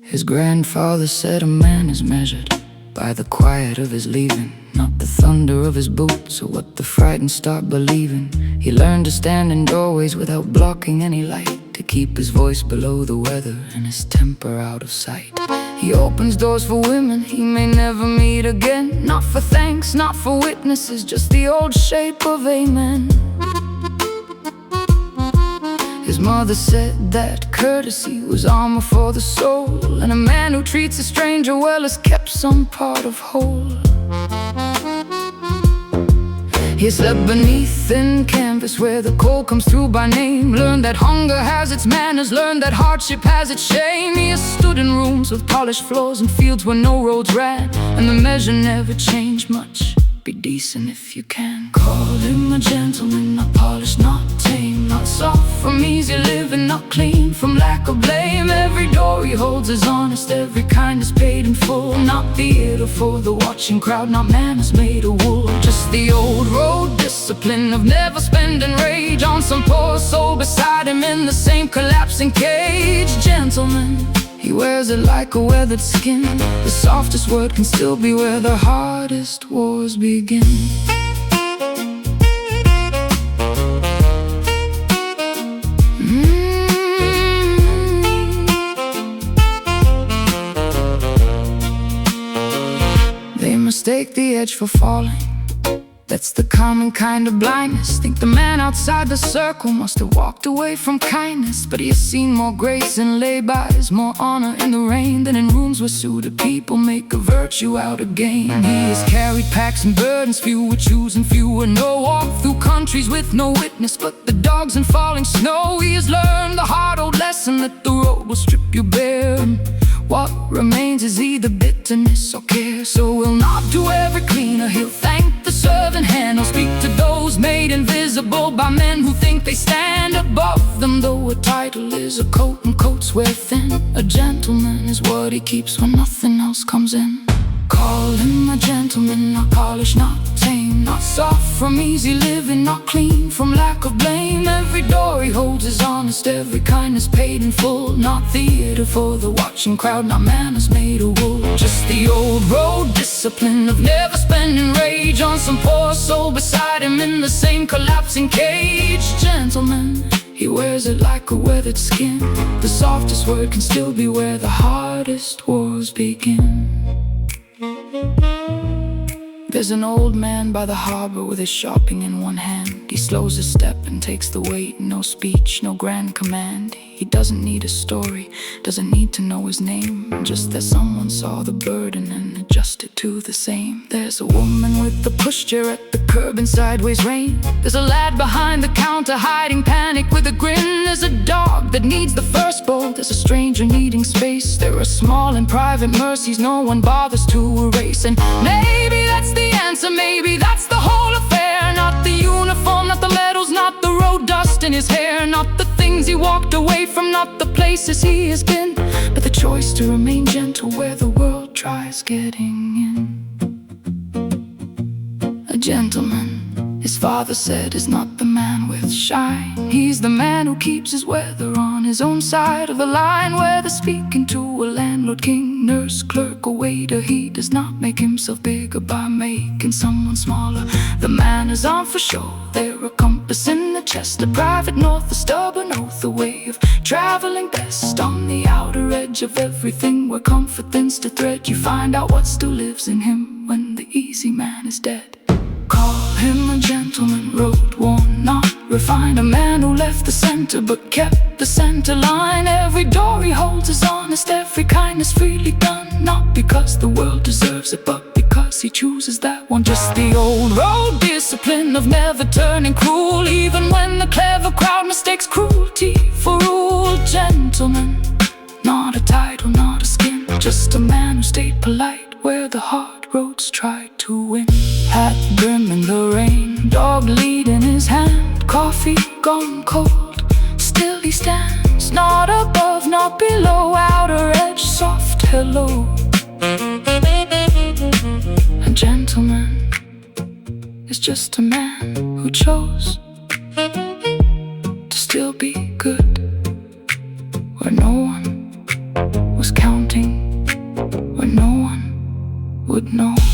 His grandfather said a man is measured by the quiet of his leaving, not the thunder of his boots or what the frightened start believing. He learned to stand in doorways without blocking any light, to keep his voice below the weather and his temper out of sight. He opens doors for women he may never meet again, not for thanks, not for witnesses, just the old shape of amen. His mother said that courtesy was armor for the soul, and a man who treats a stranger well has kept some part of whole. He slept beneath thin canvas where the cold comes through by name, learned that hunger has its manners, learned that hardship has its shame. He has stood in rooms with polished floors and fields where no roads ran, and the measure never changed much. Be decent if you can. Call him a gentleman, not polished, not tame, not soft from easy living, not clean from lack of blame. Every door he holds is honest, every kindness paid in full, not theater for the watching crowd, not manners made of wool. Just the old road discipline of never spending rage on some poor soul beside him in the same collapsing cage. Gentleman, he wears it like a weathered skin. The softest word can still be where the hardest wars begin. They mistake the edge for falling. That's the common kind of blindness. Think the man outside the circle must have walked away from kindness, but he has seen more grace in laybys, more honor in the rain, than in rooms where suited people make a virtue out of gain. He has carried packs and burdens, few would choose and few would know. Walked through countries with no witness but the dogs and falling snow. He has learned the hard-old lesson that the road will strip you bare, and what remains is either bitterness or care. So we'll not do every cleaner, he'll thank the servant hand. He'll speak to those made invisible by men who think they stand above them, though a title is a coat and coats wear thin. A gentleman is what he keeps when nothing else comes in. Call him a gentleman, not polished, not tame, not soft from easy living, not clean from lack of blame. Every door he holds is honest, every kindness paid in full, not theater for the watching crowd, not manners made of wool. Just the old road discipline of never spending rage on some poor soul beside him in the same collapsing cage. Gentleman, he wears it like a weathered skin. The softest word can still be where the hardest wars begin. There's an old man by the harbor with his shopping in one hand. He slows his step and takes the weight, no speech, no grand command. He doesn't need a story, doesn't need to know his name, just that someone saw the burden and adjusted to the same. There's a woman with the pushchair at the curb in sideways rain. There's a lad behind the counter hiding panic with a grin. There's a dog that needs the first bowl. There's a stranger needing space. There are small and private mercies no one bothers to erase. And maybe that's the answer, maybe that's the whole affair. Not the uniform, not the medals, not the road dust in his hair, not the things he walked away from, not the places he has been, but the choice to remain gentle where the world tries getting in. A gentleman, his father said, is not the man with shine. He's the man who keeps his weather on his own side of the line, whether speaking to a landlord, king, nurse, clerk, or waiter. He does not make himself bigger by making someone smaller. The manners aren't for show, they're a compass in the chest, a private north, a stubborn oath, a way of traveling best. On the outer edge of everything where comfort thins to thread, you find out what still lives in him when the easy man is dead. Call him a gentleman, road worn, not refined, a man who left the center but kept the center line. Every door he holds is honest, every kindness freely done, not because the world deserves it, but because he chooses that one. Just the old road discipline of never turning cruel, even when the clever crowd mistakes cruelty for rule. Gentleman, not a title, not a skin, just a man who stayed polite where the hard roads tried to win. Hat brim in the rain, dog lead in his hand, coffee gone cold, still he stands, not above, not below, outer edge, soft hello. A gentleman is just a man who chose to still be good where no one was counting would know.